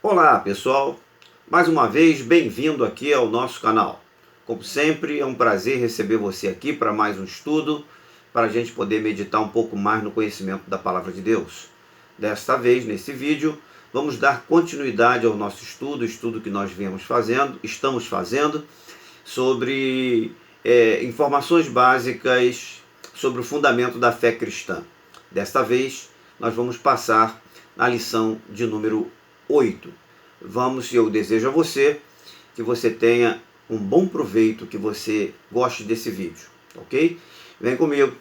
Olá pessoal, mais uma vez bem-vindo aqui ao nosso canal. Como sempre, é um prazer receber você aqui para mais um estudo, para a gente poder meditar um pouco mais no conhecimento da Palavra de Deus. Desta vez, nesse vídeo, vamos dar continuidade ao nosso estudo que nós estamos fazendo, sobre informações básicas sobre o fundamento da fé cristã. Desta vez, nós vamos passar na lição de número 8. Eu desejo a você que você tenha um bom proveito, que você goste desse vídeo, ok? Vem comigo.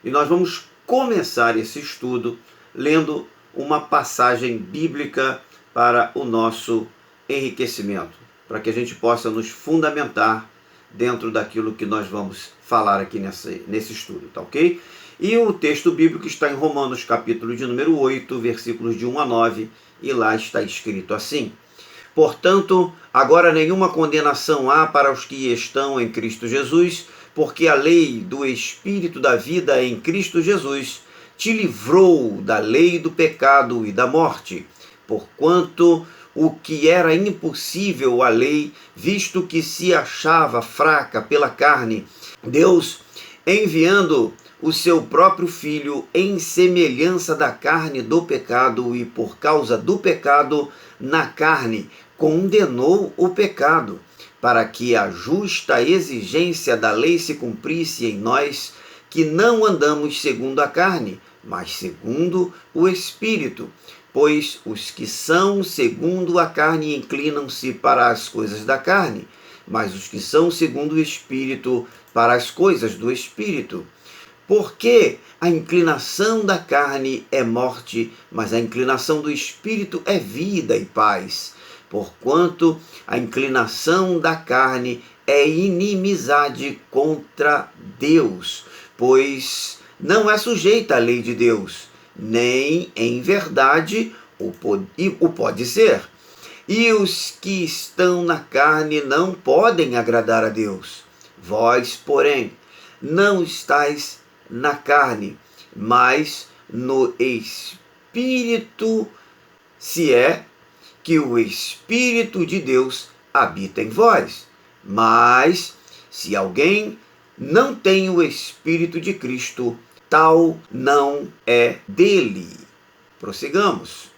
E nós vamos começar esse estudo lendo uma passagem bíblica para o nosso enriquecimento, para que a gente possa nos fundamentar dentro daquilo que nós vamos falar aqui nesse estudo, tá ok? E o texto bíblico está em Romanos, capítulo de número 8, versículos de 1 a 9, e lá está escrito assim: Portanto, agora nenhuma condenação há para os que estão em Cristo Jesus, porque a lei do Espírito da vida em Cristo Jesus te livrou da lei do pecado e da morte, porquanto o que era impossível à lei, visto que se achava fraca pela carne, Deus, enviando o seu próprio Filho em semelhança da carne do pecado e por causa do pecado na carne, condenou o pecado, para que a justa exigência da lei se cumprisse em nós, que não andamos segundo a carne, mas segundo o Espírito. Pois os que são segundo a carne inclinam-se para as coisas da carne, mas os que são segundo o Espírito para as coisas do Espírito. Porque a inclinação da carne é morte, mas a inclinação do Espírito é vida e paz. Porquanto a inclinação da carne é inimizade contra Deus, pois não é sujeita à lei de Deus, nem em verdade o pode ser. E os que estão na carne não podem agradar a Deus. Vós, porém, não estáis na carne, mas no Espírito, se é que o Espírito de Deus habita em vós. Mas, se alguém não tem o Espírito de Cristo, tal não é dele. Prossigamos.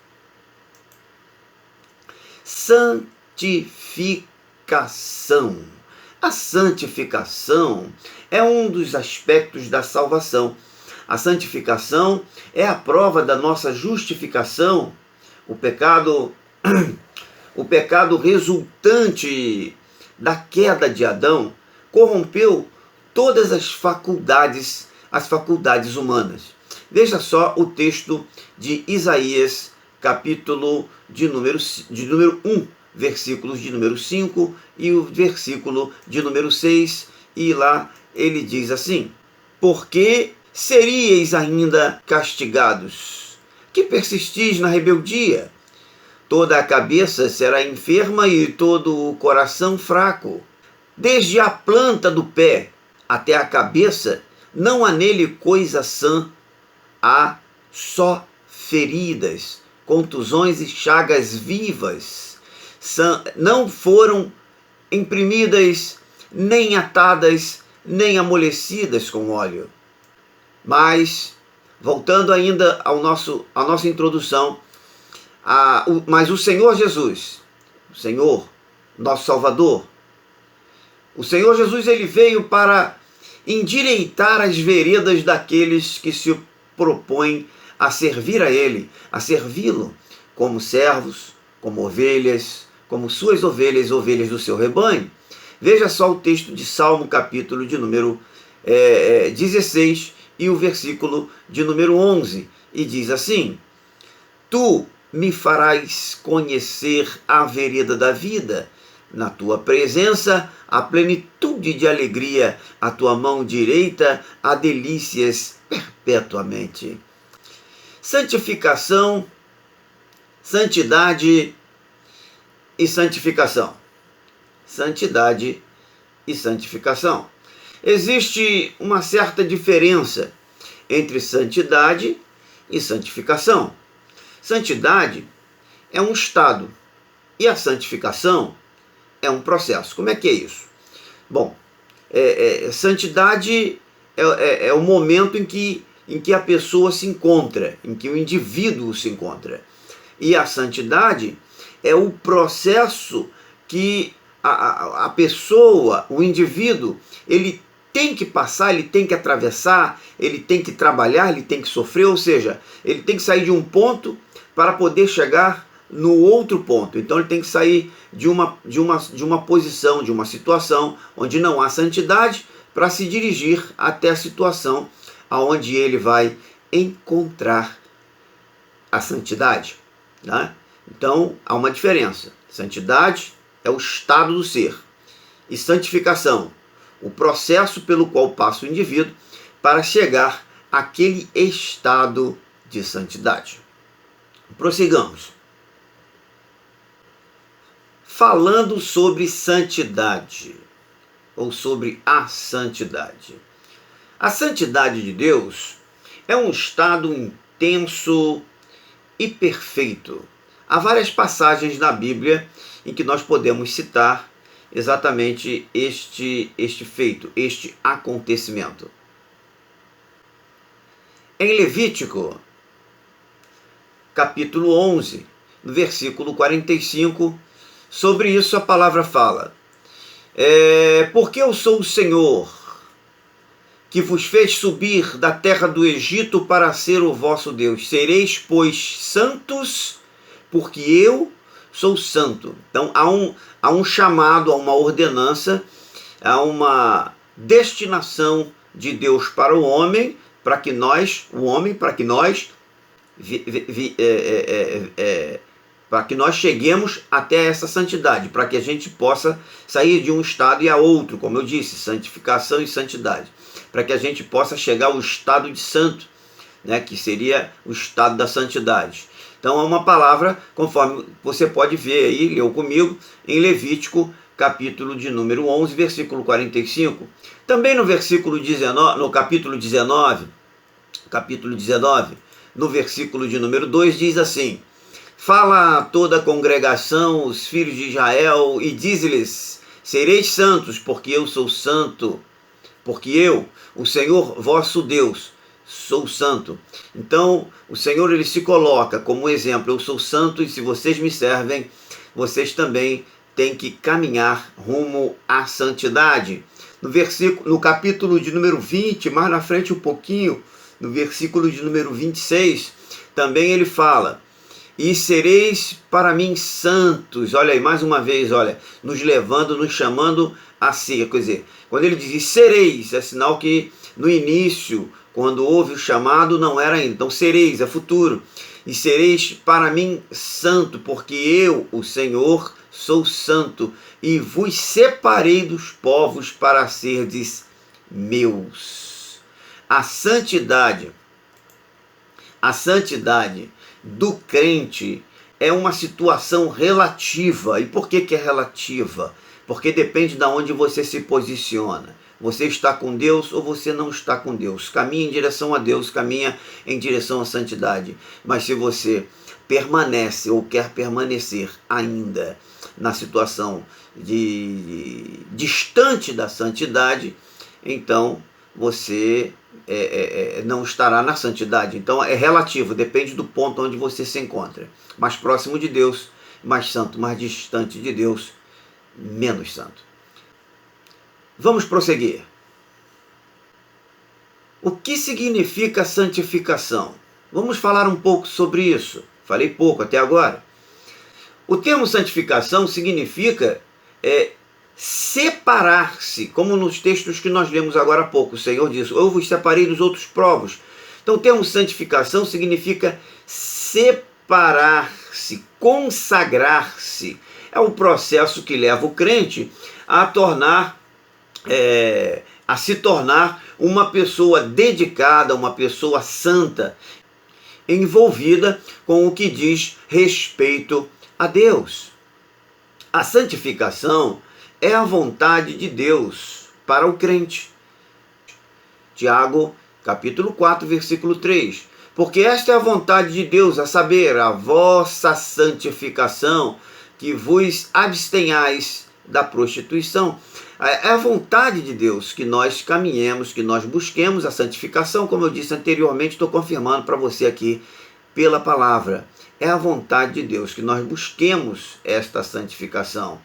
Santificação. A santificação é um dos aspectos da salvação. A santificação é a prova da nossa justificação. O pecado resultante da queda de Adão corrompeu todas as faculdades humanas. Veja só o texto de Isaías, capítulo de número 1, versículos de número 5 e o versículo de número 6, e lá ele diz assim: Porque seríeis ainda castigados, que persistis na rebeldia? Toda a cabeça será enferma e todo o coração fraco. Desde a planta do pé até a cabeça, não há nele coisa sã, há só feridas, contusões e chagas vivas. Não foram imprimidas, nem atadas, nem amolecidas com óleo. Mas, voltando ainda à nossa introdução, mas o Senhor Jesus, o Senhor, nosso Salvador, o Senhor Jesus, ele veio para endireitar as veredas daqueles que se propõem a servir a ele, a servi-lo como servos, como ovelhas, como suas ovelhas do seu rebanho. Veja só o texto de Salmo, capítulo de número 16 e o versículo de número 11, e diz assim: Tu me farás conhecer a vereda da vida, na tua presença a plenitude de alegria, a tua mão direita há delícias perpetuamente. Santificação, santidade e santificação. Santidade e santificação. Existe uma certa diferença entre santidade e santificação. Santidade é um estado e a santificação é um processo. Como é que é isso? Bom, santidade é o momento em que a pessoa se encontra, em que o indivíduo se encontra. E a santidade é o processo que a pessoa, o indivíduo, ele tem que passar, ele tem que atravessar, ele tem que trabalhar, ele tem que sofrer, ou seja, ele tem que sair de um ponto para poder chegar no outro ponto. Então ele tem que sair de uma posição, de uma situação onde não há santidade, para se dirigir até a situação aonde ele vai encontrar a santidade, né? Então há uma diferença. Santidade é o estado do ser, e santificação, o processo pelo qual passa o indivíduo para chegar àquele estado de santidade. Prossigamos. Falando sobre santidade, ou sobre a santidade. A santidade de Deus é um estado intenso e perfeito. Há várias passagens na Bíblia em que nós podemos citar exatamente este feito, este acontecimento. Em Levítico, capítulo 11, no versículo 45, sobre isso a palavra fala: porque eu sou o Senhor, que vos fez subir da terra do Egito para ser o vosso Deus. Sereis, pois, santos, porque eu sou santo. Então há um chamado, há uma ordenança, há uma destinação de Deus para o homem, para que nós cheguemos até essa santidade, para que a gente possa sair de um estado e a outro, como eu disse, santificação e santidade, para que a gente possa chegar ao estado de santo, né, que seria o estado da santidade. Então é uma palavra, conforme você pode ver aí, leu comigo, em Levítico, capítulo de número 11, versículo 45. Também no versículo 19, no capítulo 19, no versículo de número 2, diz assim: fala a toda a congregação, os filhos de Israel, e diz-lhes: sereis santos, porque eu sou santo, porque eu, o Senhor vosso Deus, sou santo. Então o Senhor, ele se coloca como exemplo: eu sou santo, e se vocês me servem, vocês também têm que caminhar rumo à santidade. No capítulo de número 20, mais na frente um pouquinho, no versículo de número 26, também ele fala: e sereis para mim santos. Olha aí, mais uma vez, olha, nos levando, nos chamando a ser. Quer dizer, quando ele diz sereis, é sinal que no início, quando houve o chamado, não era ainda. Então sereis, é futuro. E sereis para mim santo, porque eu, o Senhor, sou santo, e vos separei dos povos para serdes meus. A santidade do crente é uma situação relativa. E por que é relativa? Porque depende de onde você se posiciona. Você está com Deus ou você não está com Deus. Caminha em direção a Deus, caminha em direção à santidade. Mas se você permanece ou quer permanecer ainda na situação distante da santidade, então você não estará na santidade. Então é relativo, depende do ponto onde você se encontra. Mais próximo de Deus, mais santo; mais distante de Deus, menos santo. Vamos prosseguir. O que significa santificação? Vamos falar um pouco sobre isso. Falei pouco até agora. O termo santificação significa separar-se, como nos textos que nós lemos agora há pouco. O Senhor diz: eu vos separei dos outros povos. Então o termo santificação significa separar-se, consagrar-se. É um processo que leva o crente a se tornar uma pessoa dedicada, uma pessoa santa, envolvida com o que diz respeito a Deus. A santificação é a vontade de Deus para o crente. Tiago, capítulo 4, versículo 3. Porque esta é a vontade de Deus, a saber, a vossa santificação, que vos abstenhais da prostituição. É a vontade de Deus que nós caminhemos, que nós busquemos a santificação, como eu disse anteriormente, estou confirmando para você aqui pela palavra. É a vontade de Deus que nós busquemos esta santificação.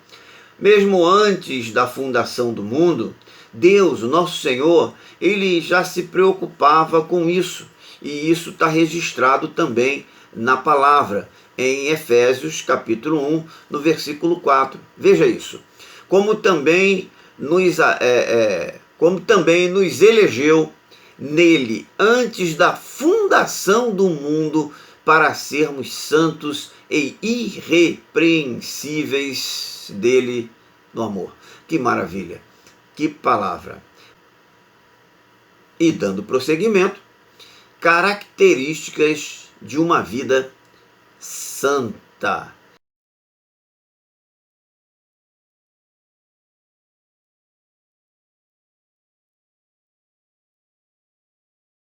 Mesmo antes da fundação do mundo, Deus, o nosso Senhor, ele já se preocupava com isso. E isso está registrado também na palavra, em Efésios capítulo 1, no versículo 4. Veja isso. Como também nos elegeu nele antes da fundação do mundo para sermos santos e irrepreensíveis dele no amor. Que maravilha, que palavra. E dando prosseguimento, características de uma vida santa.